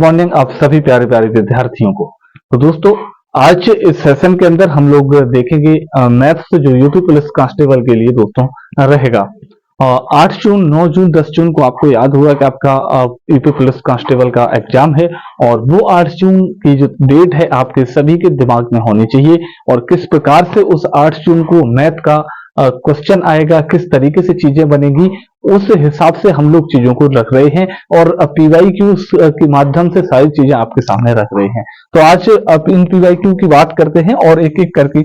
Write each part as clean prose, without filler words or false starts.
Morning आप सभी प्यारे प्यारे विद्यार्थियों को। तो दोस्तों, आज इस सेशन के अंदर हम लोग देखेंगे मैथ्स जो यूपी पुलिस कांस्टेबल के लिए दोस्तों रहेगा। 8 जून, 9 जून, 10 जून को आपको याद होगा कि आपका यूपी पुलिस कांस्टेबल का एग्जाम है, और वो 8 जून की जो डेट है आपके सभी के दिमाग में होनी चाहिए। और किस प्रकार से उस 8 जून को मैथ का क्वेश्चन आएगा, किस तरीके से चीजें बनेगी, उस हिसाब से हम लोग चीजों को रख रहे हैं, और PYQ के माध्यम से सारी चीजें आपके सामने रख रहे हैं। तो आज अब इन PYQ की बात करते हैं और एक एक करके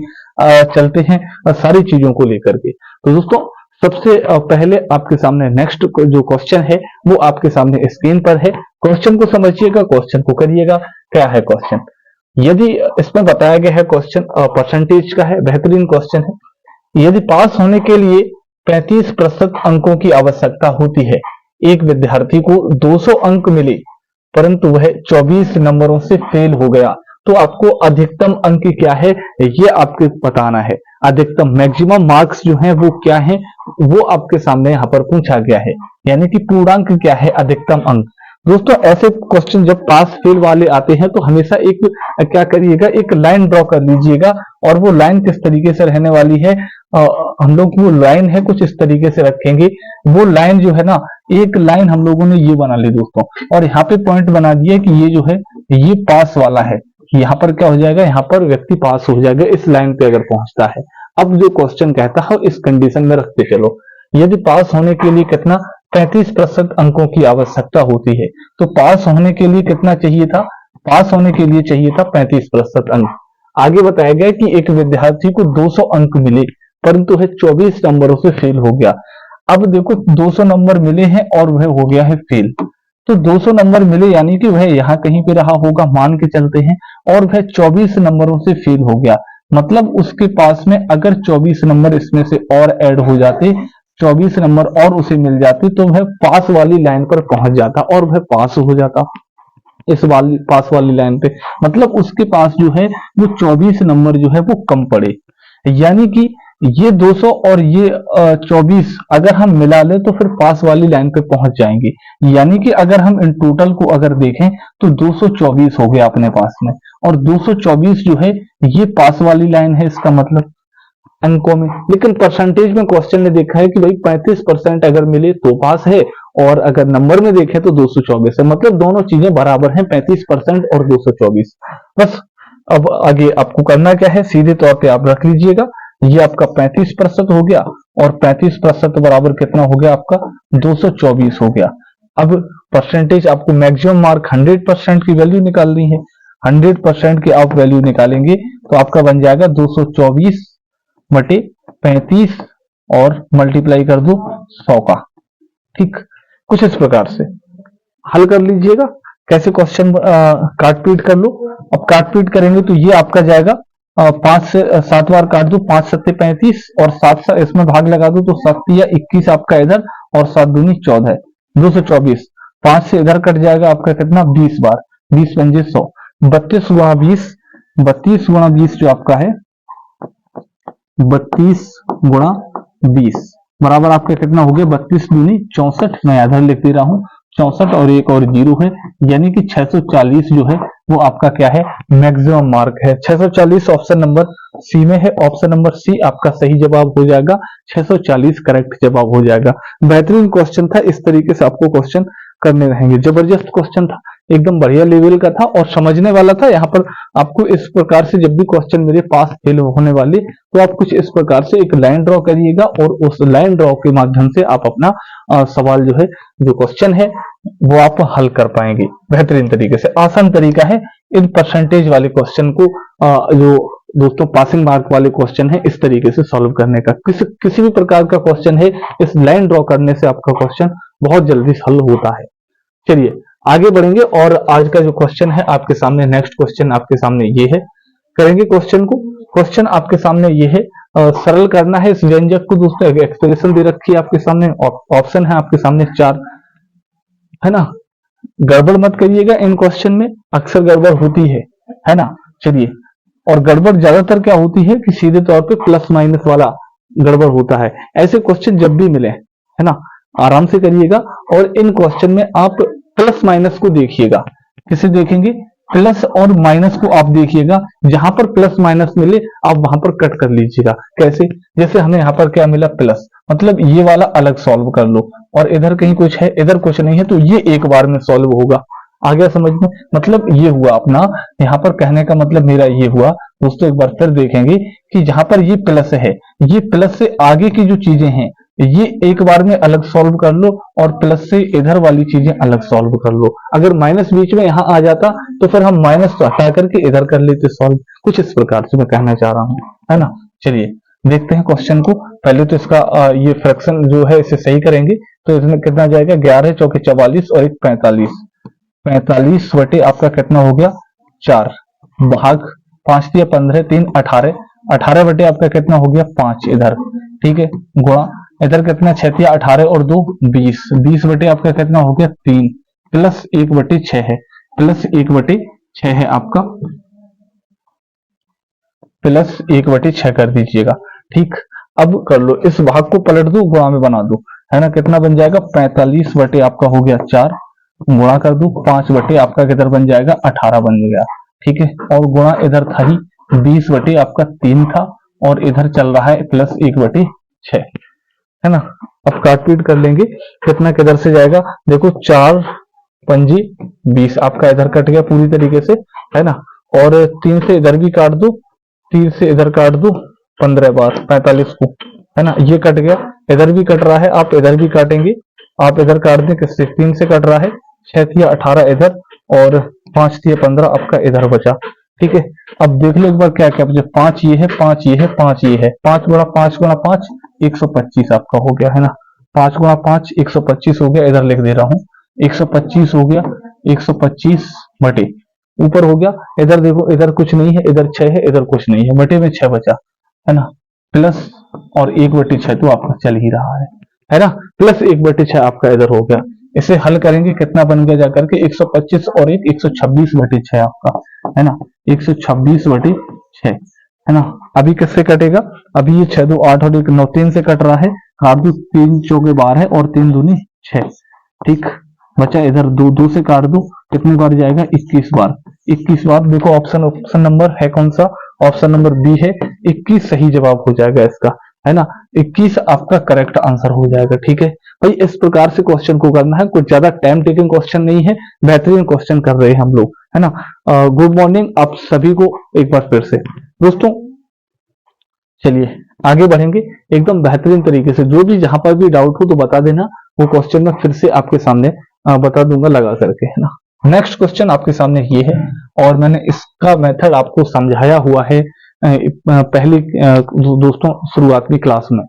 चलते हैं सारी चीजों को लेकर के। तो दोस्तों, सबसे पहले आपके सामने नेक्स्ट जो क्वेश्चन है वो आपके सामने स्क्रीन पर है। क्वेश्चन को समझिएगा, क्वेश्चन को करिएगा। क्या है क्वेश्चन? यदि इसमें बताया गया है क्वेश्चन परसेंटेज का है, बेहतरीन क्वेश्चन है। यदि पास होने के लिए 35% अंकों की आवश्यकता होती है, एक विद्यार्थी को 200 अंक मिले परंतु वह 24 नंबरों से फेल हो गया, तो आपको अधिकतम अंक क्या है ये आपको बताना है। अधिकतम मैक्सिमम मार्क्स जो हैं वो क्या हैं, वो आपके सामने यहाँ पर पूछा गया है, यानी कि पूर्णांक क्या है, अधिकतम अंक। दोस्तों, ऐसे क्वेश्चन जब पास फेल वाले आते हैं तो हमेशा एक क्या करिएगा, एक लाइन ड्रॉ कर लीजिएगा, और वो लाइन किस तरीके से रहने वाली है, हम लोग वो लाइन है कुछ इस तरीके से रखेंगे। वो लाइन जो है ना, एक लाइन हम लोगों ने ये बना ली दोस्तों, और यहाँ पे पॉइंट बना दिया कि ये जो है ये पास वाला है। यहाँ पर क्या हो जाएगा, यहाँ पर व्यक्ति पास हो जाएगा इस लाइन पे अगर पहुंचता है। अब जो क्वेश्चन कहता है इस कंडीशन में रखते चलो, यदि पास होने के लिए कितना 35% अंकों की आवश्यकता होती है, तो पास होने के लिए कितना चाहिए था? पास होने के लिए चाहिए था 35% अंक। आगे बताया गया कि एक विद्यार्थी को 200 अंक मिले परंतु वह 24 नंबरों से फेल हो गया। अब देखो, 200 नंबर मिले हैं और वह हो गया है फेल। तो 200 नंबर मिले यानी कि वह यहाँ कहीं पे रहा होगा, मान के चलते हैं, और वह 24 नंबरों से फेल हो गया। मतलब उसके पास में अगर 24 नंबर इसमें से और ऐड हो जाते, 24 नंबर और उसे मिल जाते, तो वह पास वाली लाइन पर पहुंच जाता और वह पास हो जाता इस वाली पास वाली लाइन पे। मतलब उसके पास जो है वो 24 नंबर जो है वो कम पड़े, यानी कि ये 200 और ये 24 अगर हम मिला लें तो फिर पास वाली लाइन पे पहुंच जाएंगे। यानी कि अगर हम इन टोटल को अगर देखें तो 224 हो गया अपने पास में, और 224 जो है ये पास वाली लाइन है इसका मतलब अंकों में। लेकिन परसेंटेज में क्वेश्चन ने देखा है कि भाई 35% अगर मिले तो पास है, और अगर नंबर में देखें तो 224 है। मतलब दोनों चीजें बराबर हैं, 35% और 224। बस अब आगे आपको करना क्या है, सीधे तौर पे आप रख लीजिएगा, ये आपका 35% हो गया, और 35% बराबर कितना हो गया आपका 224 हो गया। अब परसेंटेज आपको मैक्सिमम मार्क 100% की वैल्यू निकालनी है। 100% की आप वैल्यू निकालेंगे तो आपका बन जाएगा 224 बटे 35 और मल्टीप्लाई कर दो 100 का। ठीक, कुछ इस प्रकार से हल कर लीजिएगा। कैसे क्वेश्चन काट पीट कर लो। अब काट पीट करेंगे तो ये आपका जाएगा 5 से 7 बार काट दो, 5 सत्ते 35 और 7 से इसमें भाग लगा दो, तो 7 या 21 आपका इधर, और 7 दूनी 14, 224। 5 से इधर कट जाएगा आपका कितना, 20 बार, 20 पंजे 100, 32 गुणा 20, 32 गुणा 20 जो आपका है 32 गुणा 20 बराबर आपका कितना हो गया, 32 दूनी 64। मैं इधर लिख दे रहा हूं 64 और एक और जीरो है, यानी कि 640 जो है वो आपका क्या है, मैक्सिमम मार्क है। 640 ऑप्शन नंबर सी में है। ऑप्शन नंबर सी आपका सही जवाब हो जाएगा, 640 करेक्ट जवाब हो जाएगा। बेहतरीन क्वेश्चन था, इस तरीके से आपको क्वेश्चन करने रहेंगे। जबरदस्त क्वेश्चन था, एकदम बढ़िया लेवल का था और समझने वाला था। यहाँ पर आपको इस प्रकार से जब भी क्वेश्चन मेरे पास फेल होने वाले, तो आप कुछ इस प्रकार से एक लाइन ड्रॉ करिएगा, और उस लाइन ड्रॉ के माध्यम से आप अपना सवाल जो है, जो क्वेश्चन है वो आप हल कर पाएंगे बेहतरीन तरीके से। आसान तरीका है इन परसेंटेज वाले क्वेश्चन को, जो दोस्तों पासिंग मार्क वाले क्वेश्चन है, इस तरीके से सॉल्व करने का। किसी भी प्रकार का क्वेश्चन है, इस लाइन ड्रॉ करने से आपका क्वेश्चन बहुत जल्दी हल होता है। चलिए आगे बढ़ेंगे, और आज का जो क्वेश्चन है आपके सामने, नेक्स्ट क्वेश्चन आपके सामने ये है। करेंगे क्वेश्चन को। क्वेश्चन आपके सामने ये है, सरल करना है इस व्यंजक को। दोस्तों एक्सप्रेशन दे रखी है आपके सामने, ऑप्शन है आपके सामने 4, है ना। गड़बड़ मत करिएगा, इन क्वेश्चन में अक्सर गड़बड़ होती है ना। चलिए, और गड़बड़ ज्यादातर क्या होती है कि सीधे तौर पे प्लस माइनस वाला गड़बड़ होता है। ऐसे क्वेश्चन जब भी मिले, है ना, आराम से करिएगा, और इन क्वेश्चन में आप प्लस माइनस को देखिएगा। किसे देखेंगे, प्लस और माइनस को आप देखिएगा, जहां पर प्लस माइनस मिले आप वहां पर कट कर लीजिएगा। कैसे, जैसे हमें यहाँ पर क्या मिला प्लस, मतलब ये वाला अलग सॉल्व कर लो, और इधर कहीं कुछ है इधर कुछ नहीं है, तो ये एक बार में सॉल्व होगा। आ गया समझ में, मतलब ये हुआ अपना, यहाँ पर कहने का मतलब मेरा ये हुआ दोस्तों। एक बार फिर देखेंगे कि जहां पर ये प्लस है, ये प्लस से आगे की जो चीजें हैं ये एक बार में अलग सॉल्व कर लो, और प्लस से इधर वाली चीजें अलग सॉल्व कर लो। अगर माइनस बीच में यहाँ आ जाता तो फिर हम माइनस को हटा करके इधर कर लेते सॉल्व। कुछ इस प्रकार से मैं कहना चाह रहा हूँ, है ना। चलिए देखते हैं क्वेश्चन को। पहले तो इसका ये फ्रैक्शन जो है इसे सही करेंगे, तो इसमें कितना जाएगा, 11 चौके 44 और 1 45। 45 बटे आपका कितना हो गया 4, भाग 5 दिया 15, 3 18, 18 बटे आपका कितना हो गया 5 इधर, ठीक है, गुणा इधर कितना 6 दिया 18 और 2 20, 20 बटे आपका कितना हो गया 3, प्लस 1 बटे 6 है, प्लस 1 बटे 6 है आपका, प्लस 1 बटे 6 कर दीजिएगा। ठीक, अब कर लो, इस भाग को पलट दो, गुणा में बना दो, है ना। कितना बन जाएगा 45 बटे आपका हो गया 4, गुणा कर दो 5 बटे आपका किधर बन जाएगा 18 बन गया, ठीक है, और गुणा इधर था ही 20 बटे आपका 3 था, और इधर चल रहा है प्लस 1 बटे 6, है ना। अब काट पीट कर लेंगे, कितना किधर से जाएगा, देखो 4 पंजी 20 आपका इधर कट गया पूरी तरीके से, है ना, और 3 से इधर भी काट दो, 3 से इधर काट दो 15 बार 45 को, है ना, ये कट गया, इधर भी कट रहा है, आप इधर भी काटेंगे, आप इधर काट दें, किससे 3 से कट रहा है, 6 थिया 18 इधर, और 5 थिया 15 आपका इधर बचा, ठीक है। अब देख लो एक बार क्या क्या बचा, 5 ये है, 5 ये है, 5 ये है, 5 गुणा 5 गुणा 5 125 आपका हो गया, है ना, 5 गुणा 5 125 हो गया, इधर लिख दे रहा हूं 125 हो गया, 125 बटे ऊपर हो गया, इधर देखो इधर कुछ नहीं है, इधर 6 है, इधर कुछ नहीं है, बटे में 6 बचा, है ना, प्लस और 1 बटे 6 तो आपका चल ही रहा है ना, प्लस 1 बटे 6 आपका इधर हो गया। इसे हल करेंगे, कितना बन गया जाकर के 125 और 1 126 बटे 6 आपका, है ना, 126 बटे 6, है ना। अभी किससे कटेगा, अभी ये 6 2 8 और 1 9 3 से कट रहा है, काट दो, 3 चौके 12 है और 3 दूनी 6, ठीक, बचा इधर 2 2 से काट दो, कितनी बार जाएगा 21 बार, 21 बार। देखो ऑप्शन नंबर है कौन सा, ऑप्शन नंबर बी है, 21 सही जवाब हो जाएगा इसका, है ना, 21 आपका करेक्ट आंसर हो जाएगा। ठीक है भाई, इस प्रकार से क्वेश्चन को करना है, कुछ ज्यादा टाइम टेकिंग क्वेश्चन नहीं है, बेहतरीन क्वेश्चन कर रहे हैं हम लोग, है ना। गुड मॉर्निंग आप सभी को एक बार फिर से दोस्तों। चलिए आगे बढ़ेंगे एकदम बेहतरीन तरीके से, जो भी जहां पर भी डाउट हो तो बता देना, वो क्वेश्चन मैं फिर से आपके सामने बता दूंगा लगा करके, है ना। नेक्स्ट क्वेश्चन आपके सामने ये है, और मैंने इसका मेथड आपको समझाया हुआ है पहली दोस्तों शुरुआती क्लास में।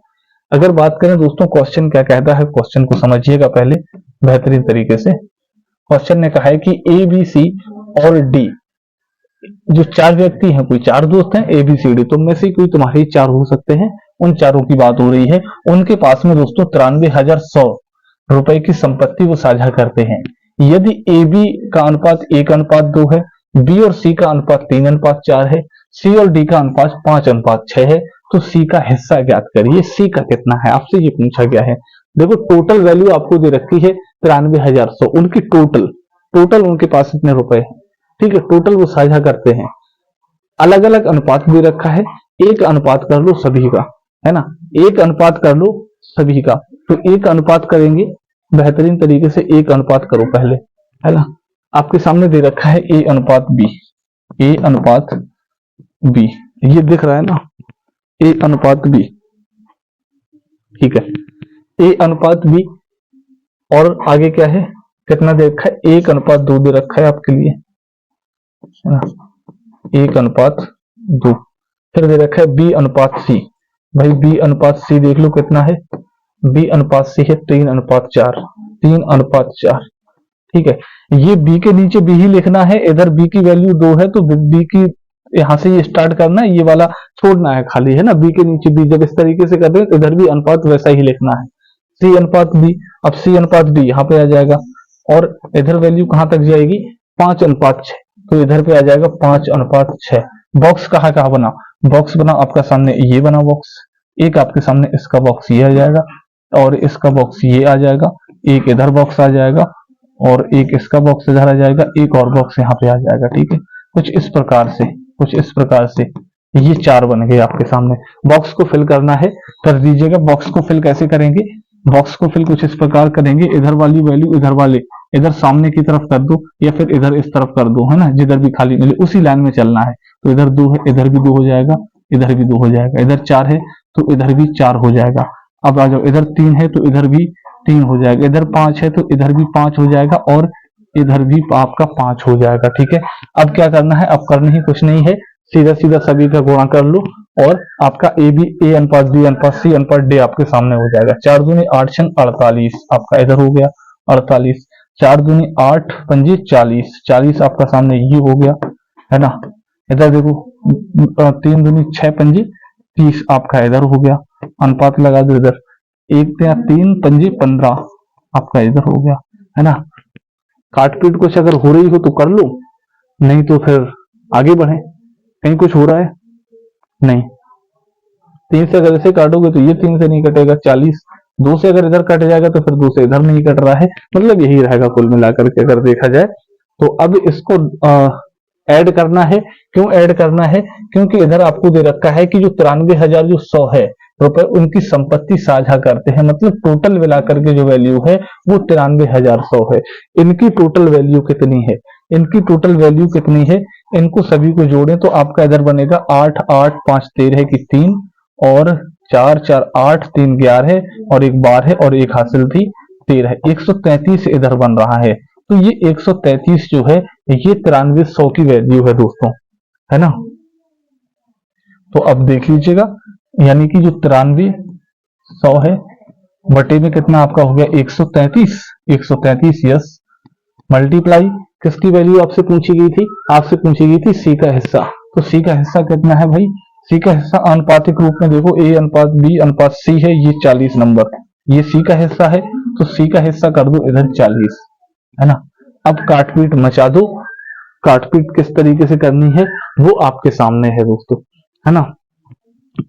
अगर बात करें दोस्तों क्वेश्चन क्या कहता है, क्वेश्चन को समझिएगा पहले बेहतरीन तरीके से। क्वेश्चन ने कहा है कि ए बी सी और डी जो 4 व्यक्ति हैं, कोई 4 दोस्त हैं ए बी सी डी, तुम में से कोई तुम्हारे 4 हो सकते हैं, उन चारों की बात हो रही है। उनके पास में दोस्तों 93,100 रुपए की संपत्ति वो साझा करते हैं। यदि ए बी का अनुपात 1:2 है, बी और सी का अनुपात 3:4 है, सी और डी का अनुपात 5:6 है, तो सी का हिस्सा ज्ञात करिए। सी का कितना है आपसे ये पूछा गया है। देखो टोटल वैल्यू आपको दे रखी है 93,100, उनकी टोटल उनके पास इतने रुपए हैं, ठीक है, टोटल वो साझा करते हैं। अलग अलग अनुपात दे रखा है, 1 अनुपात कर लो सभी का, है ना, 1 अनुपात कर लो सभी का, तो 1 अनुपात करेंगे बेहतरीन तरीके से, 1 अनुपात करो पहले, है ना। आपके सामने दे रखा है ए अनुपात बी, ए अनुपात बी, ये दिख रहा है ना, ए अनुपात बी, ठीक है, ए अनुपात बी, और आगे क्या है, कितना दे रखा है 1:2 दे रखा है आपके लिए, है ना, 1:2, फिर दे रखा है बी अनुपात सी, भाई बी अनुपात सी देख लो कितना है, बी अनुपात सी है 3:4, 3:4, ठीक है। ये बी के नीचे बी ही लिखना है, इधर बी की वैल्यू 2 है तो बी की यहां से ये स्टार्ट करना है, ये वाला छोड़ना है खाली, है ना, बी के नीचे बी, जब इस तरीके से कर रहे हैं इधर भी अनुपात वैसा ही लिखना है, सी अनुपात बी, अब सी अनुपात डी यहाँ पे आ जाएगा, और इधर वैल्यू कहां तक जाएगी 5:6, तो इधर पे आ जाएगा 5:6। बॉक्स कहाँ कहाँ बना, बॉक्स बना आपका सामने ये बना बॉक्स, एक आपके सामने इसका बॉक्स ये आ जाएगा, और इसका बॉक्स ये आ जाएगा, एक इधर बॉक्स आ जाएगा, और एक इसका बॉक्स इधर आ जाएगा, एक और बॉक्स यहाँ पे आ जाएगा। ठीक है, कुछ इस प्रकार से, कुछ इस प्रकार से ये 4 बन गए आपके सामने। बॉक्स को फिल करना है, कर दीजिएगा। बॉक्स को फिल कैसे करेंगे? बॉक्स को फिल कुछ इस प्रकार करेंगे, इधर वाली वैल्यू इधर वाले, इधर सामने की तरफ कर दो या फिर इधर इस तरफ कर दो, है ना, जिधर भी खाली मिले उसी लाइन में चलना है। तो इधर 2 है, इधर भी 2 हो जाएगा, इधर भी 2 हो जाएगा, इधर 4 है तो इधर भी 4 हो जाएगा। अब आ जाओ, इधर 3 है तो इधर भी 3 हो जाएगा, इधर 5 है तो इधर भी 5 हो जाएगा और इधर भी आपका 5 हो जाएगा। ठीक है, अब क्या करना है? अब करना ही कुछ नहीं है, सीधा सीधा सभी का गुणा कर लो और आपका ए अनुपात बी अनुपात सी अनुपात डी आपके सामने हो जाएगा। 4 दूनी 8 छंग 48 आपका इधर हो गया 48, 4 दूनी 8 पंजे 40, 40 आपका सामने ये हो गया, है ना। इधर देखो 3 दूनी 6 पंजे 30 आपका इधर हो गया, अनुपात लगा दो इधर, 1 या 3 पंजे 15 आपका इधर हो गया, है ना। काट पीट कुछ अगर हो रही हो तो कर लो, नहीं तो फिर आगे बढ़े। कहीं कुछ हो रहा है? नहीं। 3 से अगर इसे काटोगे तो ये 3 से नहीं कटेगा, 40, 2 से अगर इधर कट जाएगा तो फिर 2 से इधर नहीं कट रहा है, मतलब यही रहेगा कुल मिलाकर के अगर देखा जाए तो। अब इसको ऐड करना है। क्यों ऐड करना है? क्योंकि इधर आपको दे रखा है कि जो 93,000 जो 100 है रुपए उनकी संपत्ति साझा करते हैं, मतलब टोटल मिलाकर के जो वैल्यू है वो 93,100 है। इनकी टोटल वैल्यू कितनी है? इनकी टोटल वैल्यू कितनी है? इनको सभी को जोड़ें तो आपका इधर बनेगा 8 8 5 13 की 3 और 4 4 8 3 11 है और एक 12 है और एक हासिल थी 13 है, 133 इधर बन रहा है। तो ये 133 जो है ये 93,100 की वैल्यू है दोस्तों, है ना। तो अब देख लीजिएगा, यानी कि जो 93,100 है बटे में कितना आपका हो गया 133, 133 यस, मल्टीप्लाई किसकी वैल्यू आपसे पूछी गई थी? आपसे पूछी गई थी सी का हिस्सा। तो सी का हिस्सा कितना है भाई? सी का हिस्सा आनुपातिक रूप में देखो ए अनुपात बी अनुपात सी है, ये 40 नंबर, ये सी का हिस्सा है तो सी का हिस्सा कर दो इधर 40, है ना। अब काटपीट मचा दो, काटपीट किस तरीके से करनी है वो आपके सामने है दोस्तों, है ना।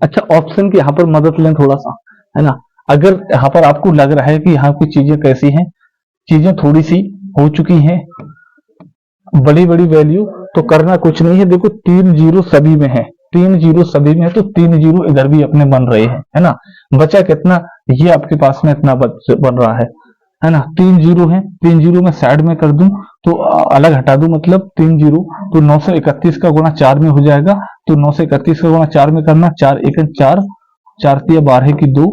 अच्छा, ऑप्शन की यहाँ पर मदद लें थोड़ा सा, है ना। अगर यहाँ पर आपको लग रहा है कि यहाँ की चीजें कैसी हैं, चीजें थोड़ी सी हो चुकी हैं बड़ी बड़ी वैल्यू, तो करना कुछ नहीं है। देखो 3 जीरो सभी में है, 3 जीरो सभी में है तो 3 जीरो इधर भी अपने बन रहे हैं, है ना। बचा कितना? ये आपके पास में इतना बन रहा है ना। 3 जीरो है, 3 जीरो में साइड में कर दूं तो अलग हटा दूं, मतलब 3 जीरो तो 931 का गुणा 4 में हो जाएगा। तो 931 का गुणा 4 में करना, 4 1 4, 4 3 12 की 2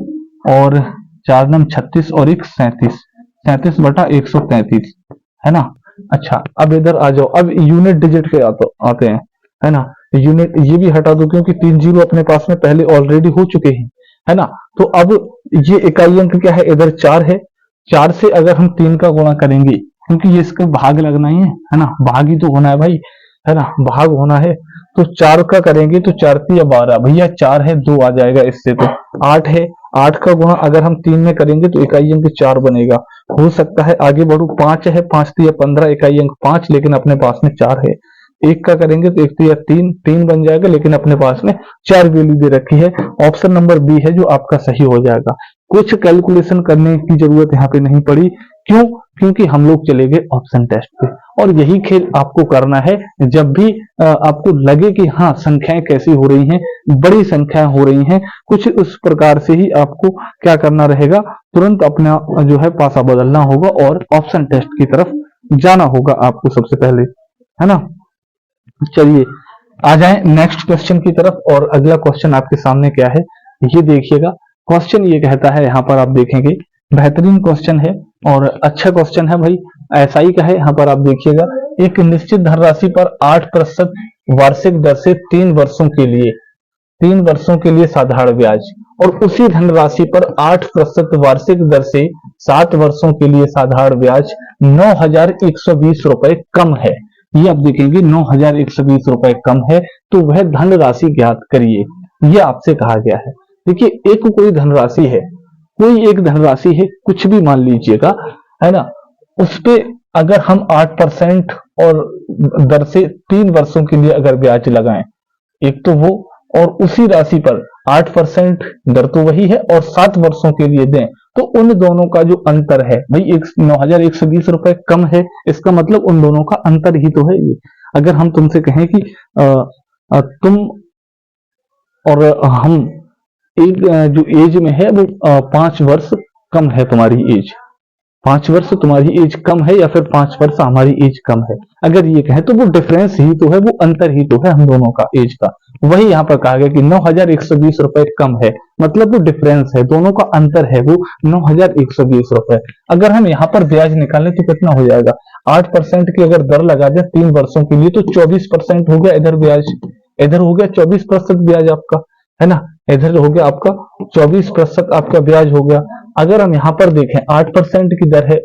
और 4 9 36 और 1 37, 37 बटा 133, है ना। अच्छा, अब इधर आ जाओ, अब यूनिट डिजिट के आते हैं, है ना। यूनिट ये भी हटा दो क्योंकि 3 जीरो अपने पास में पहले ऑलरेडी हो चुके हैं, है ना। तो अब ये इकाई अंक क्या है? इधर 4 है, 4 से अगर हम 3 का गुणा करेंगे, क्योंकि ये इसका भाग लगना ही है ना, भाग ही तो होना है भाई, है ना, भाग होना है। तो 4 का करेंगे तो 4 3 12, भैया 4 है 2 आ जाएगा, इससे तो 8 है, 8 का गुणा अगर हम 3 में करेंगे तो इकाई अंक 4 बनेगा। हो सकता है आगे बढ़ू, 5 है, 5 3 15, इकाई अंक 5, लेकिन अपने पास में 4 है। 1 का करेंगे तो 1 3 3 बन जाएगा, लेकिन अपने पास में 4 वैल्यू दे रखी है। ऑप्शन नंबर बी है जो आपका सही हो जाएगा। कुछ कैलकुलेशन करने की जरूरत यहाँ पे नहीं पड़ी। क्यों? क्योंकि हम लोग चले गए ऑप्शन टेस्ट पे, और यही खेल आपको करना है। जब भी आपको लगे कि हाँ संख्याएं कैसी हो रही हैं, बड़ी संख्याएं हो रही हैं, कुछ उस प्रकार से ही आपको क्या करना रहेगा, तुरंत अपना जो है पासा बदलना होगा और ऑप्शन टेस्ट की तरफ जाना होगा आपको सबसे पहले, है ना। चलिए आ जाए नेक्स्ट क्वेश्चन की तरफ, और अगला क्वेश्चन आपके सामने क्या है ये देखिएगा। क्वेश्चन ये कहता है, यहाँ पर आप देखेंगे बेहतरीन क्वेश्चन है और अच्छा क्वेश्चन है भाई, ऐसा ही का है। यहाँ पर आप देखिएगा, एक निश्चित धनराशि पर 8% वार्षिक दर से 3 वर्षों के लिए साधारण ब्याज, और उसी धनराशि पर 8% वार्षिक दर से 7 वर्षों के लिए साधारण ब्याज 9,120 रुपए कम है। ये आप देखेंगे 9,120 रुपए कम है, तो वह धनराशि ज्ञात करिए, ये आपसे कहा गया है। देखिए, एक कोई धनराशि है, कोई एक धनराशि है, कुछ भी मान लीजिएगा, है ना। उस पे अगर हम 8% और दर से 3 वर्षों के लिए अगर ब्याज लगाएं, एक तो वो, और उसी राशि पर 8% दर तो वही है और 7 वर्षों के लिए दें तो उन दोनों का जो अंतर है भाई 9,120 रुपए कम है, इसका मतलब उन दोनों का अंतर ही तो है ये। अगर हम तुमसे कहें कि तुम और हम एक जो एज में है वो 5 वर्ष कम है तुम्हारी एज, 5 वर्ष तुम्हारी एज कम है या फिर 5 वर्ष हमारी एज कम है, अगर ये कहें तो वो डिफरेंस ही तो है, वो अंतर ही तो है हम दोनों का एज का। वही यहाँ पर कहा गया कि 9,120 रुपए कम है, मतलब वो डिफरेंस है, दोनों का अंतर है वो 9,120 रुपए। अगर हम यहाँ पर ब्याज निकालें तो कितना हो जाएगा, 8% की अगर दर लगा दें 3 वर्षों के लिए तो 24% हो गया इधर ब्याज, इधर हो गया 24% ब्याज आपका, है ना, इधर हो गया आपका 24% आपका ब्याज हो गया। अगर हम यहाँ पर देखें 8% की दर है,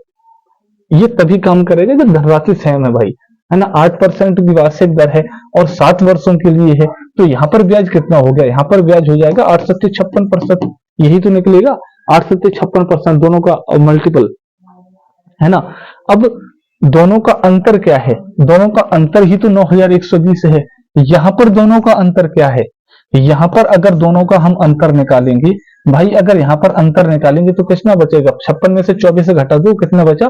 ये तभी काम करेगा जब धनराशि सेम है भाई, है ना, 8% की वार्षिक दर है और 7 वर्षों के लिए है, तो यहाँ पर ब्याज कितना हो गया, यहाँ पर ब्याज हो जाएगा 8 से 56%, यही तो निकलेगा 8 से 56%, दोनों का मल्टीपल, है ना। अब दोनों का अंतर क्या है, दोनों का अंतर ही तो 9,120 है। यहाँ पर दोनों का अंतर क्या है, यहाँ पर अगर दोनों का हम अंतर निकालेंगे भाई, अगर यहाँ पर अंतर निकालेंगे तो कितना बचेगा, 56 में से 24 से घटा दो, कितना बचा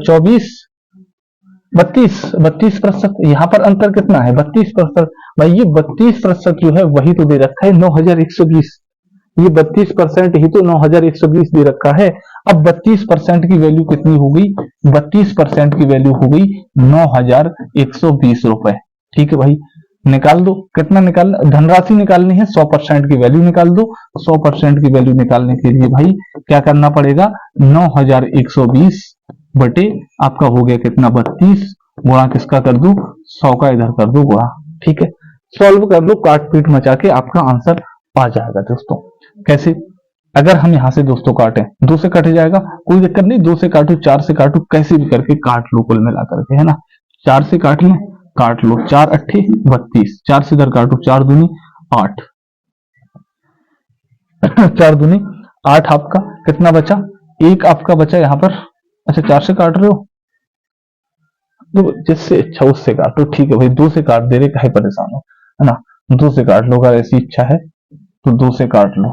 24 32%। यहाँ पर अंतर कितना है 32%, भाई ये 32% जो है वही तो दे रखा है 9,120, ये 32% ही तो 9,120 दे रखा है। अब 32% की वैल्यू कितनी हो गई, 32% की वैल्यू हो गई 9,120 रुपए। ठीक है भाई, निकाल दो, कितना निकाल, धनराशि निकालनी है 100% की वैल्यू निकाल दो। 100% की वैल्यू निकालने के लिए भाई क्या करना पड़ेगा, 9,120 बटे आपका हो गया कितना 32, गुणा किसका कर दो 100 का इधर कर दो गुणा। ठीक है, सॉल्व कर लो, काट पीट मचा के आपका आंसर आ जाएगा दोस्तों। कैसे, अगर हम यहां से दोस्तों काटें 2 से कट जाएगा, कोई दिक्कत नहीं, 2 से काटू 4 से काटू कैसे भी करके काट लो कुल मिला करके, है ना, 4 से काट लें, काट लो, 4 अट्ठे 32, 4 से इधर काटो 4 दूनी 8 4 दूनी 8, आपका कितना बचा, 1 आपका बचा यहाँ पर, अच्छा 4 से काट रहे हो तो जिससे इच्छा उससे काटो, ठीक है भाई, 2 से काट दे रहे, काहे परेशान हो, है ना, 2 से काट लो, अगर ऐसी इच्छा है तो 2 से काट लो,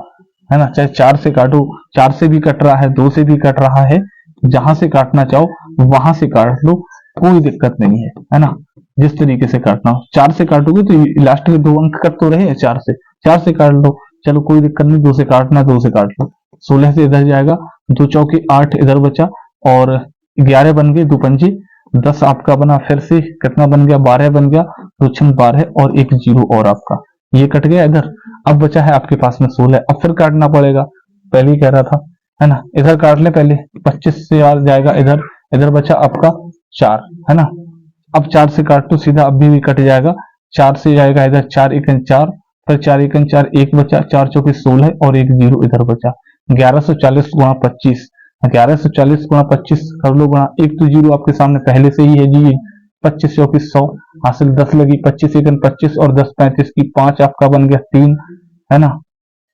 है ना, चाहे 4 से काटो, 4 से भी कट रहा है 2 से भी कट रहा है, जहां से काटना चाहो वहां से काट लो, कोई दिक्कत नहीं है ना, जिस तरीके से काटना हो। 4 से काटोगे तो लास्ट के 2 अंक कट तो रहे, 4 से काट लो, चलो कोई दिक्कत नहीं, 2 से काटना 2 से काट लो, 16 से इधर जाएगा, 2 चौके 8 इधर बचा और 11 बन गए, 2 पंजे 10 आपका बना, फिर से कितना बन गया 12 बन गया, 2 छंग 12 और 1 जीरो और आपका ये कट गया इधर। अब बचा है आपके पास में 16, अब फिर काटना पड़ेगा, पहले ही कह रहा था, है ना, इधर काट ले पहले, 25 से आ जाएगा इधर, इधर बचा आपका 4, है ना, अब 4 से काट तो सीधा अभी भी कट जाएगा, 4 से जाएगा इधर 4 एकन 4, फिर 4 एकन 4 1 बचा, 4 चौके 16 और 1 जीरो इधर बचा, 1140 गुणा 25, 1140 गुणा 25 कर लो गुणा, एक तो जीरो आपके सामने पहले से ही है जी, 25 चौकी 100 हासिल 10 लगी, 25 एकन 25 और 10 35 की 5 आपका बन गया 3, है ना,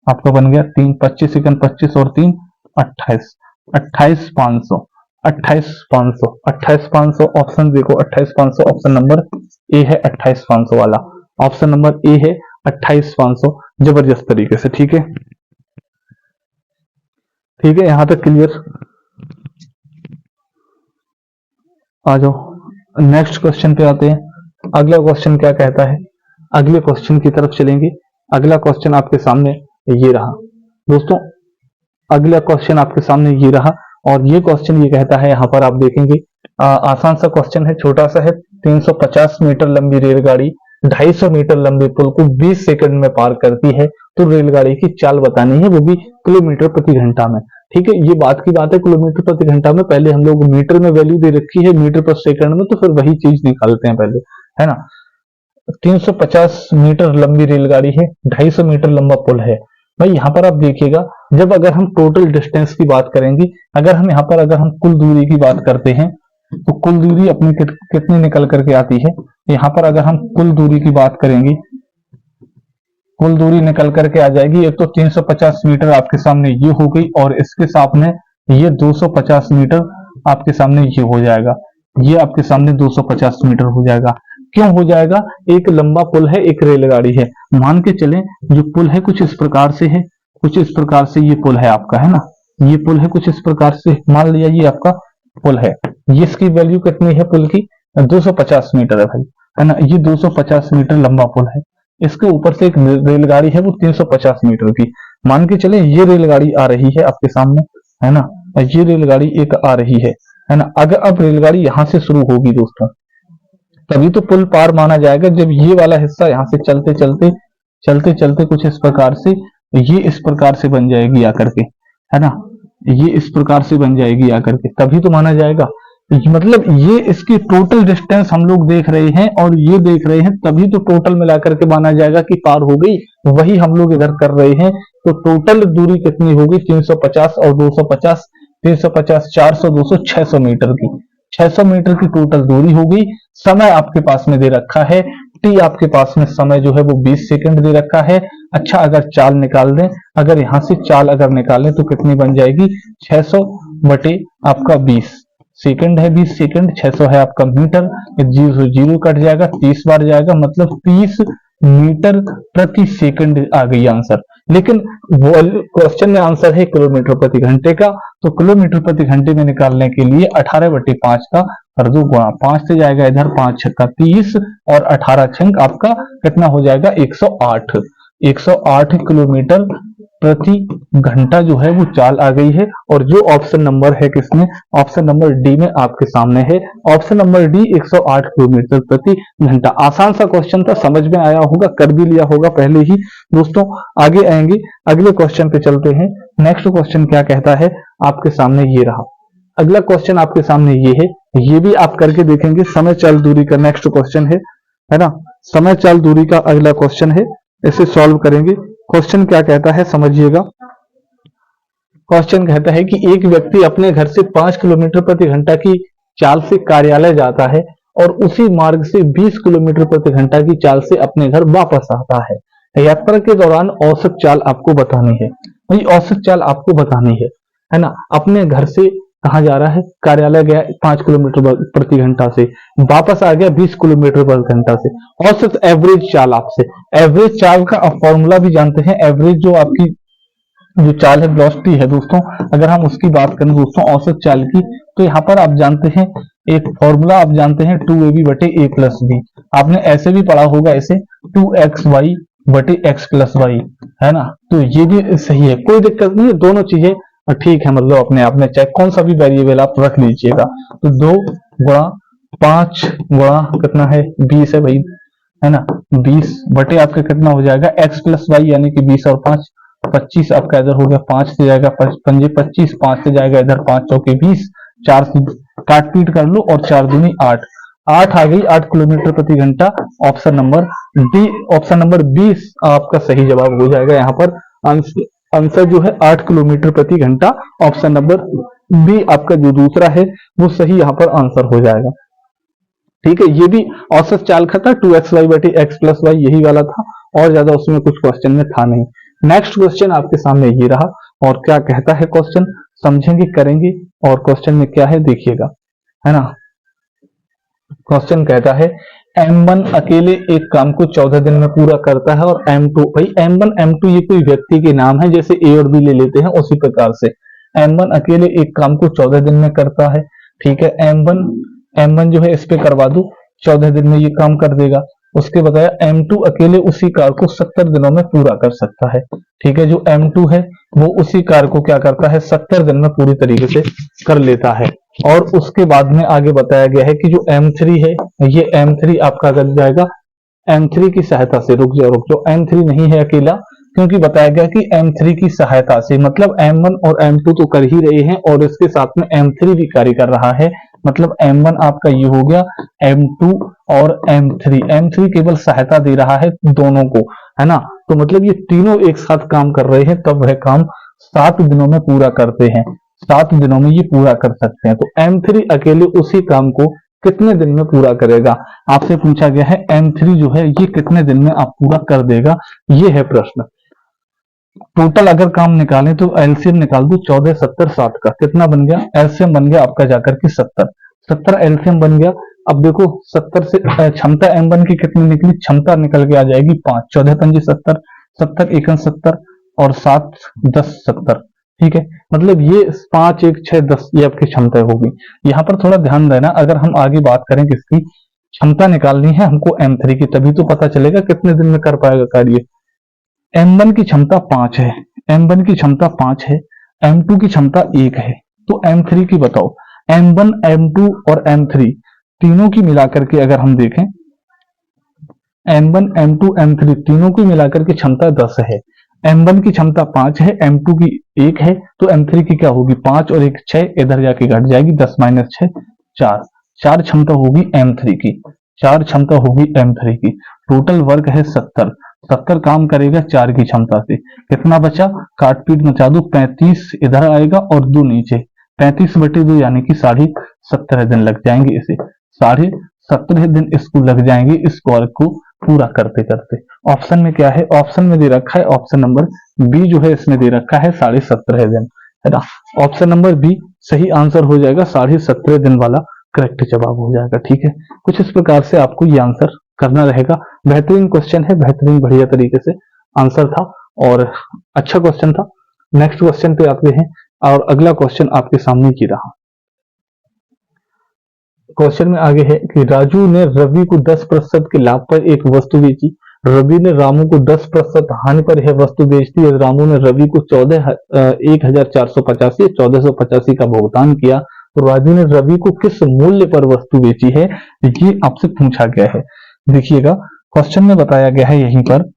आपका बन गया 3, 25 एकन 25 और 3 28, 28,500, 28,500, 28,500 ऑप्शन देखो, 28,500 ऑप्शन नंबर ए है, 28,500 वाला ऑप्शन नंबर ए है 28,500, जबरदस्त तरीके से। ठीक है, ठीक है, यहां तक क्लियर, आ जाओ नेक्स्ट क्वेश्चन पे आते हैं। अगला क्वेश्चन क्या कहता है, अगले क्वेश्चन की तरफ चलेंगे। अगला क्वेश्चन आपके सामने ये रहा दोस्तों, अगला क्वेश्चन आपके सामने ये रहा और ये क्वेश्चन ये कहता है, यहाँ पर आप देखेंगे आसान सा क्वेश्चन है, छोटा सा है, 350 मीटर लंबी रेलगाड़ी 250 मीटर लंबे पुल को 20 सेकंड में पार करती है, तो रेलगाड़ी की चाल बतानी है, वो भी किलोमीटर प्रति घंटा में। ठीक है, ये बात की बात है किलोमीटर प्रति घंटा में, पहले हम लोग मीटर में वैल्यू दे रखी है मीटर पर सेकंड में, तो फिर वही चीज निकालते हैं पहले, है ना। 350 मीटर लंबी रेलगाड़ी है, 250 मीटर लंबा पुल है। भाई यहाँ पर आप देखिएगा, जब अगर हम टोटल डिस्टेंस की बात करेंगे, अगर हम यहाँ पर अगर हम कुल दूरी की बात करते हैं तो कुल दूरी अपनी कितनी निकल करके आती है, यहाँ पर अगर हम कुल दूरी की बात करेंगे, कुल दूरी निकल करके आ जाएगी, एक तो 350 मीटर आपके सामने ये हो गई और इसके सामने ये 250 मीटर आपके सामने ये हो जाएगा, ये आपके सामने 250 मीटर हो जाएगा। क्यों हो जाएगा? एक लंबा पुल है, एक रेलगाड़ी है। मान के चलें जो पुल है कुछ इस प्रकार से है, कुछ इस प्रकार से ये पुल है आपका, है ना, ये पुल है कुछ इस प्रकार से, मान लिया ये आपका पुल है। ये इसकी वैल्यू कितनी है पुल की? 250 मीटर है भाई, है ना, ये 250 मीटर लंबा पुल है। इसके ऊपर से एक रेलगाड़ी है वो 350 मीटर की। मान के चले ये रेलगाड़ी आ रही है आपके सामने, है ना, ये रेलगाड़ी एक आ रही है ना। अगर अब रेलगाड़ी यहां से शुरू होगी दोस्तों, तभी तो पुल पार माना जाएगा, जब ये वाला हिस्सा यहाँ से चलते चलते चलते चलते कुछ इस प्रकार से, ये इस प्रकार से बन जाएगी आकर के, है ना, ये इस प्रकार से बन जाएगी आकर के, तभी तो माना जाएगा। मतलब ये इसकी टोटल डिस्टेंस हम लोग देख रहे हैं और ये देख रहे हैं, तभी तो टोटल मिलाकर के माना जाएगा कि पार हो गई। वही हम लोग इधर कर रहे हैं, तो टोटल दूरी कितनी होगी? 350 और 250, 350, 400, 200, 600 मीटर की, 600 मीटर की टोटल दूरी होगी। समय आपके पास में दे रखा है, टी आपके पास में समय जो है वो 20 सेकंड दे रखा है। अच्छा, अगर चाल निकाल दें, अगर यहां से चाल अगर निकालें तो कितनी बन जाएगी? 600 बटे आपका 20 सेकंड है, 20 सेकंड, 600 है आपका मीटर, 0 0 कट जाएगा, 30 बार जाएगा, मतलब 30 मीटर प्रति सेकंड आ गई आंसर। लेकिन क्वेश्चन में आंसर है किलोमीटर प्रति घंटे का, तो किलोमीटर प्रति घंटे में निकालने के लिए 18/5 का कर दो गुणा, 5 से जाएगा इधर, 5 छक्का 30 और 18 छंक आपका कितना हो जाएगा? 108, 108 किलोमीटर प्रति घंटा जो है वो चाल आ गई है। और जो ऑप्शन नंबर है किसमें? ऑप्शन नंबर डी में आपके सामने है, ऑप्शन नंबर डी 108 किलोमीटर प्रति घंटा। आसान सा क्वेश्चन था, समझ में आया होगा, कर भी लिया होगा पहले ही। दोस्तों आगे आएंगे, अगले क्वेश्चन पे चलते हैं। नेक्स्ट क्वेश्चन क्या कहता है आपके सामने? ये रहा अगला क्वेश्चन आपके सामने, ये है, ये भी आप करके देखेंगे। समय चाल दूरी का नेक्स्ट क्वेश्चन है ना, समय चाल दूरी का अगला क्वेश्चन है, इसे सॉल्व करेंगे। क्वेश्चन क्या कहता है समझिएगा। क्वेश्चन कहता है कि एक व्यक्ति अपने घर से 5 किलोमीटर प्रति घंटा की चाल से कार्यालय जाता है और उसी मार्ग से 20 किलोमीटर प्रति घंटा की चाल से अपने घर वापस आता है। यात्रा के दौरान औसत चाल आपको बतानी है। भाई औसत चाल आपको बतानी है ना। अपने घर से कहा जा रहा है? कार्यालय गया 5 किलोमीटर प्रति घंटा से, वापस आ गया 20 किलोमीटर प्रति घंटा से। औसत एवरेज चाल आपसे, एवरेज चाल का आप फॉर्मूला भी जानते हैं। एवरेज जो आपकी जो चाल है, वेलोसिटी है दोस्तों, अगर हम उसकी बात करें दोस्तों औसत चाल की, तो यहाँ पर आप जानते हैं एक फॉर्मूला आप जानते हैं 2ab बटे a प्लस b। आपने ऐसे भी पढ़ा होगा इसे 2xy बटे x प्लस वाई, है ना। तो ये भी सही है, कोई दिक्कत नहीं है, दोनों चीजें ठीक है, मतलब अपने आप में चाहे कौन सा भी वेरिएबल आप रख लीजिएगा। तो 2 गुणा 5 गुणा कितना है? 20 है भाई, है ना। 20 बटे आपका कितना हो जाएगा? x प्लस वाई, यानी कि 20 और 5 25 आपका इधर हो गया, 5 से जाएगा 25, 5 से जाएगा इधर, 5 चौके 20, 4 से काट पीट कर लो और 4 दूनी 8, 8 आ गई, 8 किलोमीटर प्रति घंटा। Option number D, option number 20 आपका सही जवाब हो जाएगा। यहाँ पर आंसर जो है 8 किलोमीटर प्रति घंटा। ऑप्शन नंबर बी आपका जो दूसरा है वो सही यहाँ पर आंसर हो जाएगा। ठीक है, ये भी औसत चाल का था, 2xy बटे x प्लस वाई, यही वाला था, और ज्यादा उसमें कुछ क्वेश्चन में था नहीं। नेक्स्ट क्वेश्चन आपके सामने ये रहा, और क्या कहता है क्वेश्चन समझेंगे, करेंगे, और क्वेश्चन में क्या है देखिएगा, है ना। क्वेश्चन कहता है M1 अकेले एक काम को 14 दिन में पूरा करता है और M2, भाई M1 M2 ये कोई व्यक्ति के नाम है, जैसे A और B ले लेते हैं उसी प्रकार से। M1 अकेले एक काम को 14 दिन में करता है, ठीक है। M1 जो है इस पे करवा दो, 14 दिन में ये काम कर देगा। उसके बताया M2 अकेले उसी कार को 70 दिनों में पूरा कर सकता है, ठीक है। जो M2 है वो उसी कार को क्या करता है? 70 दिन में पूरी तरीके से कर लेता है। और उसके बाद में आगे बताया गया है कि जो M3 है, ये M3 आपका कर जाएगा M3 की सहायता से। रुक जाओ, M3 नहीं है अकेला, क्योंकि बताया गया कि M3 की सहायता से, मतलब M1 और M2 तो कर ही रहे हैं और इसके साथ में M3 भी कार्य कर रहा है। मतलब M1 आपका ये हो गया, M2 और M3 केवल सहायता दे रहा है दोनों को, है ना। तो मतलब ये तीनों एक साथ काम कर रहे हैं, तब वह काम 7 दिनों में पूरा करते हैं, 7 दिनों में ये पूरा कर सकते हैं। तो M3 अकेले उसी काम को कितने दिन में पूरा करेगा? आपसे पूछा गया है M3 जो है ये कितने दिन में आप पूरा कर देगा, ये है प्रश्न। टोटल अगर काम निकालें तो एलसीएम निकाल दो, 14, 70, 7 का कितना बन गया? एलसीएम बन गया आपका जाकर के 70 एलसीएम बन गया। अब देखो 70 से क्षमता M1 की कितनी निकली, क्षमता निकल के आ जाएगी 5, 14 पंजे 70, 70 एकन 70 और 7 10 70। ठीक है, मतलब ये 5 1 6 10 ये आपकी क्षमता होगी। यहाँ पर थोड़ा ध्यान देना, अगर हम आगे बात करें किसकी क्षमता निकालनी है हमको M3 की, तभी तो पता चलेगा कितने दिन में कर पाएगा कार्य। M1 की क्षमता 5 है, M1 की क्षमता 5 है, M2 की क्षमता 1 है, तो M3 की बताओ। M1 M2 और M3 तीनों की मिलाकर के अगर हम देखें, M1 M2 M3 तीनों की मिलाकर के क्षमता 10 है। M1 की क्षमता 5 है, M2 की 1 है, तो M3 की क्या होगी, 5 और 1 6, इधर जाके घट जाएगी 10 माइनस 6 4, 4 क्षमता होगी M3 की, 4 क्षमता होगी M3 की। टोटल वर्क है 70, 70 काम करेगा 4 की क्षमता से। कितना बचा, काट पीट मचा दो, 35 इधर आएगा और 2 नीचे, 35/2 यानी कि 17.5 दिन लग जाएंगे इसे, 17.5 दिन इसको लग जाएंगे इस वर्क को पूरा करते करते। ऑप्शन में क्या है, ऑप्शन में दे रखा है, ऑप्शन नंबर बी जो है इसमें दे रखा है 17.5 दिन, है ना। ऑप्शन नंबर बी सही आंसर हो जाएगा, 17.5 दिन वाला करेक्ट जवाब हो जाएगा। ठीक है, कुछ इस प्रकार से आपको ये आंसर करना रहेगा। बेहतरीन क्वेश्चन है, बेहतरीन बढ़िया तरीके से आंसर था और अच्छा क्वेश्चन था। नेक्स्ट क्वेश्चन पे आते हैं और अगला क्वेश्चन आपके सामने की रहा। क्वेश्चन में आगे है कि राजू ने रवि को 10% के लाभ पर एक वस्तु बेची, रवि ने रामू को 10% हानि पर यह वस्तु बेच दी और रामू ने रवि को 1485 1485 का भुगतान किया, तो राजू ने रवि को किस मूल्य पर वस्तु बेची है, ये आपसे पूछा गया है। देखिएगा क्वेश्चन में बताया गया है यहीं पर,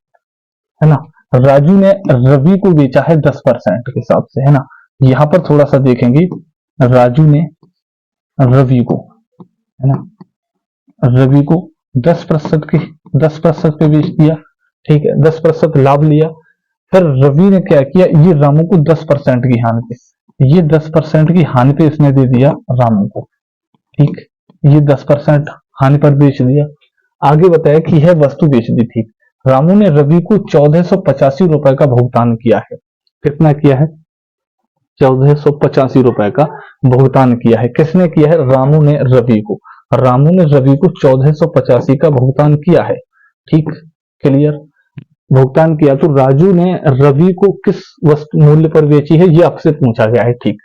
है ना, राजू ने रवि को बेचा है 10% के हिसाब से, है ना। यहाँ पर थोड़ा सा देखेंगे, राजू ने रवि को, है ना, रवि को 10% पे बेच दिया। ठीक है, 10% लाभ लिया। फिर रवि ने क्या किया, ये रामू को 10% की हानि पे, ये 10% की हानि पे इसने दे दिया रामू को। ठीक, ये 10% हानि पर बेच दिया। आगे बताया कि यह वस्तु बेच दी थी। रामू ने रवि को 1485 रुपए का भुगतान किया है। कितना किया है, 1485 रुपए का भुगतान किया है। किसने किया है, रामू ने रवि को, रामू ने रवि को 1485 का भुगतान किया है। ठीक, क्लियर, भुगतान किया। तो राजू ने रवि को किस वस्तु मूल्य पर बेची है, ये आपसे पूछा गया है। ठीक,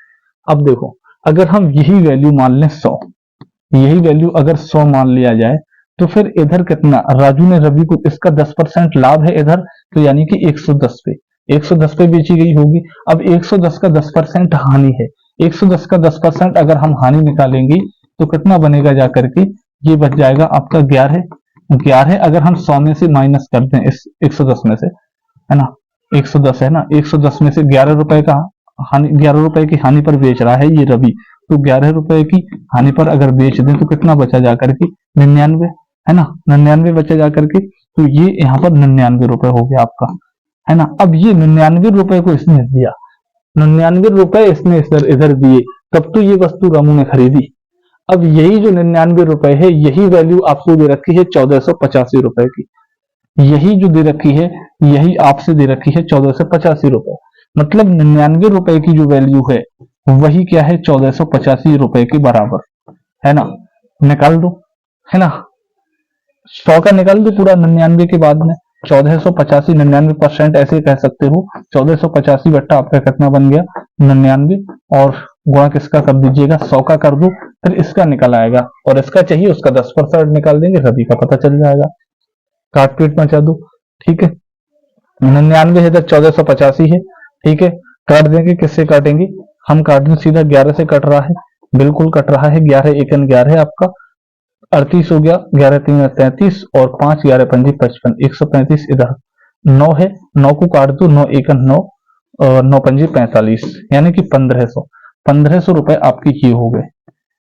अब देखो अगर हम यही वैल्यू मान लें 100, यही वैल्यू अगर 100 मान लिया जाए, तो फिर इधर कितना, राजू ने रवि को, इसका 10% लाभ है इधर, तो यानी कि 110 पे, 110 पे बेची गई होगी। अब 110 का 10% हानि है, 110 का 10% अगर हम हानि निकालेंगे तो कितना बनेगा जाकर के, ये बच जाएगा आपका 11। अगर हम 100 में से माइनस कर दें इस 110 में से, है ना, 110 है ना, 110 में से 11 रुपए का हानि, 11 रुपए की हानि पर बेच रहा है ये रवि, तो 11 रुपए की हानि पर अगर बेच दें तो कितना बचा जाकर के, 99, है ना, 99 बचा जाकर के, तो ये यहाँ पर 99 रुपए हो गया आपका, है ना। अब ये 99 रुपए को इसने दिया, 99 रुपए इसने इधर दिए, तब तो ये वस्तु रामू ने खरीदी। अब यही जो 99 रुपए है, यही वैल्यू आपको दे रखी है 1485 रुपए की, यही जो दे रखी है, यही आपसे दे रखी है 1485 रुपए, मतलब 99 रुपए की जो वैल्यू है वही क्या है, 1485 रुपए के बराबर, है ना। निकाल दो, है ना, 100 का निकाल दो पूरा 99 के बाद में, 1485 99% ऐसे कह सकते हो, 1485 बट्टा आपका कितना बन गया 99, और गुणा किसका कर दीजिएगा, 100 का कर दो, फिर इसका निकल आएगा, और इसका चाहिए उसका 10% निकाल देंगे, रवि का पता चल जाएगा। काट पीट मचा दो। ठीक है, 99 है, इधर 1485 है। ठीक है, काट देंगे, किससे काटेंगे, हम काट दें सीधा, 11 से कट रहा है, बिल्कुल कट रहा है, 11 एकन 11 आपका 38 हो गया, 11 3 33 और 5 11 पंजी 55, 135 इधर 9 है, 9 को काट दो, 9 एकन 9 और 9 पंजी 45, यानी कि 1500 रुपए आपकी ये हो गए।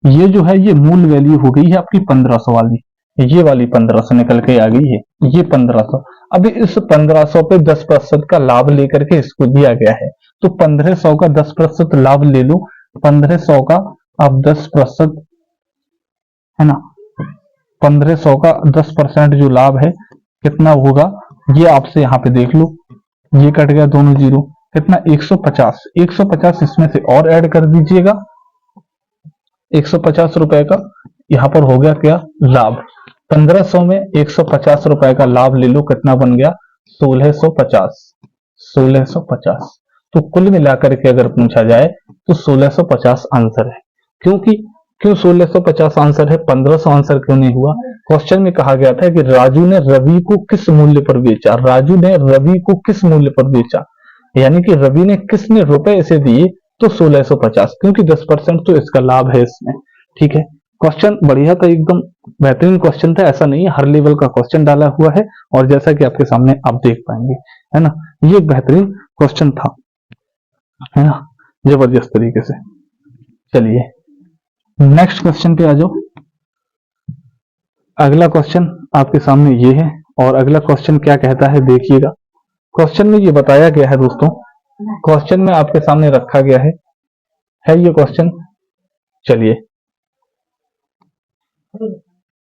ये जो है ये मूल वैल्यू हो गई है आपकी 1500 वाली, ये वाली 1500 निकल के आ गई है, ये 1500। अभी इस 1500 पे 10% का लाभ लेकर के इसको दिया गया है, तो 1500 का 10% लाभ ले लो, 1500 का आप 10%, है ना, 1500 का 10% जो लाभ है कितना होगा, ये आपसे यहाँ पे देख लो, ये कट गया दोनों जीरो, कितना 150, 150 इसमें से और ऐड कर दीजिएगा, 150 रुपए का यहाँ पर हो गया क्या, लाभ। 1500 में 150 रुपए का लाभ ले लो, कितना बन गया, 1650। 1650। तो कुल मिलाकर के अगर पूछा जाए तो 1650 आंसर है। क्योंकि क्यों 1650 आंसर है, 1500 आंसर क्यों नहीं हुआ? क्वेश्चन में कहा गया था कि राजू ने रवि को किस मूल्य पर बेचा, राजू ने रवि को किस मूल्य पर बेचा, यानी कि रवि ने किसने रुपए इसे दिए, तो 1650, क्योंकि 10% तो इसका लाभ है इसमें। ठीक है, क्वेश्चन बढ़िया था, एकदम बेहतरीन क्वेश्चन था, ऐसा नहीं है, हर लेवल का क्वेश्चन डाला हुआ है, और जैसा कि आपके सामने आप देख पाएंगे, है ना, ये एक बेहतरीन क्वेश्चन था, है ना, जबरदस्त तरीके से। चलिए नेक्स्ट क्वेश्चन पे आ जाओ। अगला क्वेश्चन आपके सामने ये है, और अगला क्वेश्चन क्या कहता है देखिएगा। क्वेश्चन में ये बताया गया है दोस्तों, क्वेश्चन में आपके सामने रखा गया है ये क्वेश्चन। चलिए,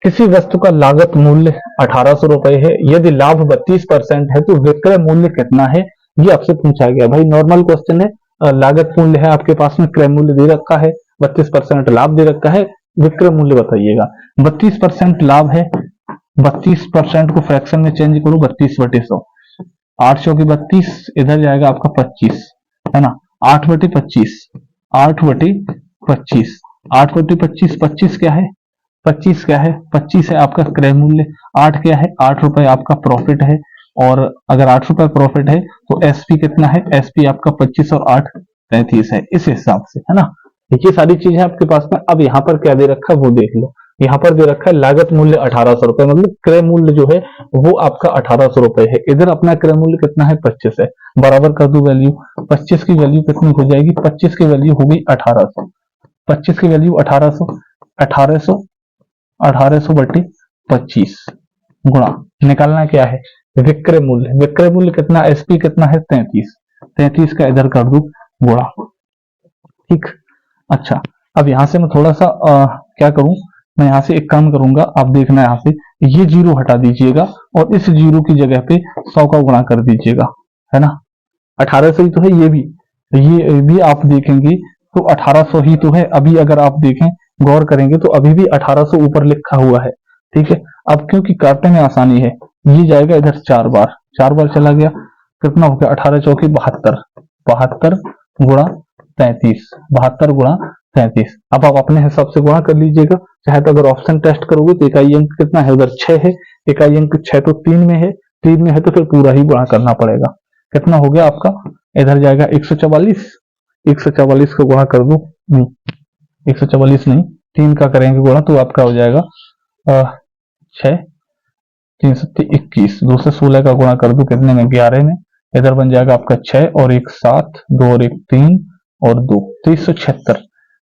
किसी वस्तु का लागत मूल्य 1800 रुपए है, यदि लाभ 32% है तो विक्रय मूल्य कितना है, ये आपसे पूछा गया। भाई नॉर्मल क्वेश्चन है, लागत मूल्य है आपके पास में, क्रय मूल्य दे रखा है, 32% लाभ दे रखा है, विक्रय मूल्य बताइएगा। 32% लाभ है, 32% को फ्रैक्शन में चेंज करो, 32/100, 800 की 32, इधर जाएगा आपका 25, है ना, 8/25, 8/25, 8/25, 25 क्या है, 25 क्या है, 25 है आपका क्रय मूल्य, 8 क्या है, 8 रुपए आपका प्रॉफिट है, और अगर 8 रुपए प्रॉफिट है तो एसपी कितना है, एसपी आपका 25 और 8 33 है, इस हिसाब से, है ना। ये सारी चीजें आपके पास में। अब यहाँ पर क्या दे रखा है वो देख लो, यहाँ पर दे रखा है लागत मूल्य 1800 रुपए, मतलब क्रय मूल्य जो है वो आपका 1800 रुपए है। इधर अपना क्रय मूल्य कितना है, 25 है, बराबर कर दो वैल्यू, 25 की वैल्यू कितनी हो जाएगी, 25 की वैल्यू हो गई 1800, 25 की वैल्यू 1800, 1800 1800/25 गुणा, निकालना क्या है, विक्रय मूल्य, विक्रय मूल्य कितना, एसपी कितना है 33, 33 का इधर कर दू गुणा। ठीक, अच्छा, अब यहां से मैं थोड़ा सा क्या करूं, मैं यहां से एक काम करूंगा, आप देखना यहां से ये जीरो हटा दीजिएगा, और इस जीरो की जगह पे 100 का गुणा कर दीजिएगा, है ना। 1800 ही तो है, ये भी आप देखेंगे तो 1800 ही तो है। अभी अगर आप देखें, गौर करेंगे तो अभी भी 1800 ऊपर लिखा हुआ है। ठीक है, अब क्योंकि काटने में आसानी है, ये जाएगा इधर 4 बार, 4 बार चला गया, कितना हो गया, 18 चौकी 72, 72 गुणा 33, 72 गुणा 33। अब आप अपने हिसाब से गुणा कर लीजिएगा, चाहे तो अगर ऑप्शन टेस्ट करोगे तो इकाई अंक कितना है, उधर 6 है, इकाई अंक 6 तो 3 में है, 3 में है तो फिर पूरा ही गुणा करना पड़ेगा। कितना हो गया आपका, इधर जाएगा 144, 144 का गुणा कर दो, 144 नहीं, 3 का करेंगे गुणा तो आपका हो जाएगा 6, 3 7 21, 2 से 16 का गुणा कर दो कितने में, 11 में, इधर बन जाएगा आपका 6 और 1 7, 2 और 1 3 और 2, 2376,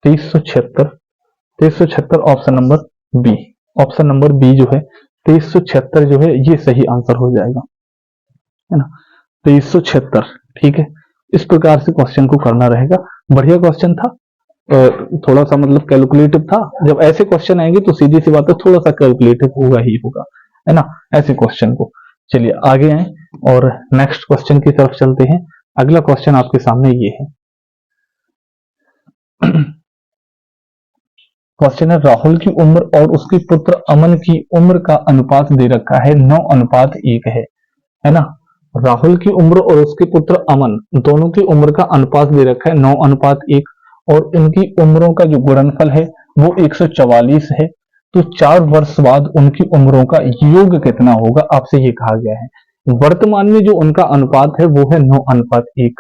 2376, 2376 option number B, option number B जो है 2376 जो है ये सही आंसर हो जाएगा, है ना, 2376। ठीक है, इस प्रकार से क्वेश्चन को करना रहेगा। बढ़िया क्वेश्चन था, थोड़ा सा मतलब कैलकुलेटिव था। जब ऐसे क्वेश्चन आएंगे तो सीधी सी बात है, थोड़ा सा कैलकुलेटिव होगा ही होगा, है ना, ऐसे क्वेश्चन को। चलिए आगे आए और नेक्स्ट क्वेश्चन की तरफ चलते हैं। अगला क्वेश्चन आपके सामने ये है, क्वेश्चन है राहुल की उम्र और उसके पुत्र अमन की उम्र का अनुपात दे रखा है 9:1 है ना। राहुल की उम्र और उसके पुत्र अमन दोनों की उम्र का अनुपात दे रखा है 9:1, और इनकी उम्रों का जो गुणनफल है वो 144 है। तो 4 वर्ष बाद उनकी उम्रों का योग कितना होगा, आपसे ये कहा गया है। वर्तमान में जो उनका अनुपात है वो है 9:1।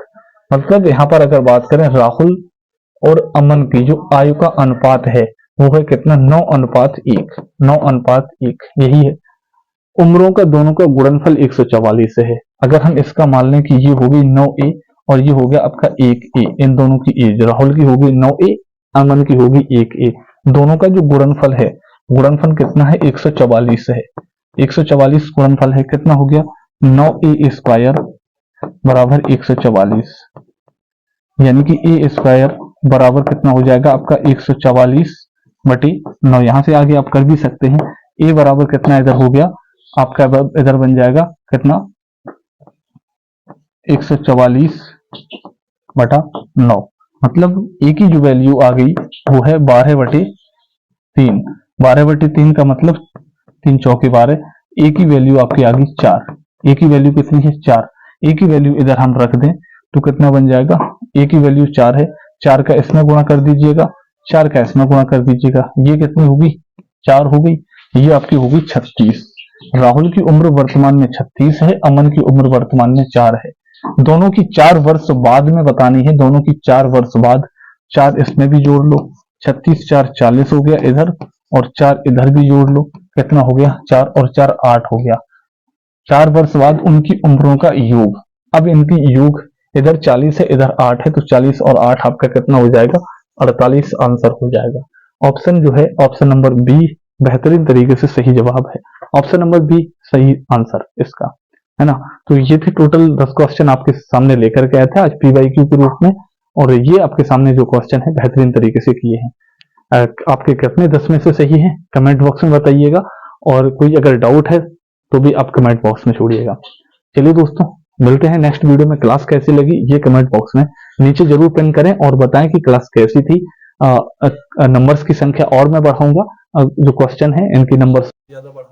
मतलब यहाँ पर अगर बात करें राहुल और अमन की जो आयु का अनुपात है वो है कितना, 9:1, 9:1 यही है। उम्रों का दोनों का गुणनफल 144 है। अगर हम इसका मान लें कि ये होगी 9A और ये हो गया आपका 1A, इन दोनों की एज, राहुल की होगी 9A, अमन की होगी 1A, दोनों का जो गुणनफल है, गुणनफल कितना है 144 है। 144 गुणनफल है, कितना हो गया 9A² बराबर 144, यानी कि A² बराबर कितना हो जाएगा आपका 144/9। यहां से आगे आप कर भी सकते हैं, A बराबर कितना इधर हो गया आपका, इधर बन जाएगा कितना 144/9, मतलब A की जो वैल्यू आ गई वो है 12/3, 12/3 का मतलब 3 चौके 12, ए की वैल्यू आपकी आ गई 4। ए की वैल्यू कितनी है 4। ए की वैल्यू इधर हम रख दें तो कितना बन जाएगा, ए की वैल्यू 4 है, 4 का इसमें गुणा कर दीजिएगा, 4 का इसमें गुणा कर दीजिएगा, ये कितनी होगी 4 हो गई, ये आपकी होगी 36। राहुल की उम्र वर्तमान में 36 है, अमन की उम्र वर्तमान में 4 है। दोनों की 4 वर्ष बाद में बतानी है, दोनों की 4 वर्ष बाद, 4 इसमें भी जोड़ लो, 36 4 40 हो गया इधर, और 4 इधर भी जोड़ लो, कितना हो गया 4 और 4 8 हो गया। 4 वर्ष बाद उनकी उम्रों का योग। अब इनकी योग इधर 40 है इधर 8 है, तो 40 और 8 आपका कितना हो जाएगा 48 आंसर हो जाएगा। ऑप्शन जो है ऑप्शन नंबर बी बेहतरीन तरीके से सही जवाब है। ऑप्शन नंबर बी सही आंसर इसका, है ना। तो ये थे टोटल 10 क्वेश्चन आपके सामने लेकर के आए थे आज PYQ के रूप में, और ये आपके सामने जो क्वेश्चन है बेहतरीन तरीके से किए हैं। आपके कितने 10 में से सही है कमेंट बॉक्स में बताइएगा, और कोई अगर डाउट है तो भी आप कमेंट बॉक्स में छोड़िएगा। चलिए दोस्तों, मिलते हैं नेक्स्ट वीडियो में। क्लास कैसी लगी ये कमेंट बॉक्स में नीचे जरूर पिन करें और बताएं कि क्लास कैसी थी। नंबर्स की संख्या और मैं बढ़ाऊंगा, जो क्वेश्चन है इनकी नंबर्स ज्यादा बढ़ा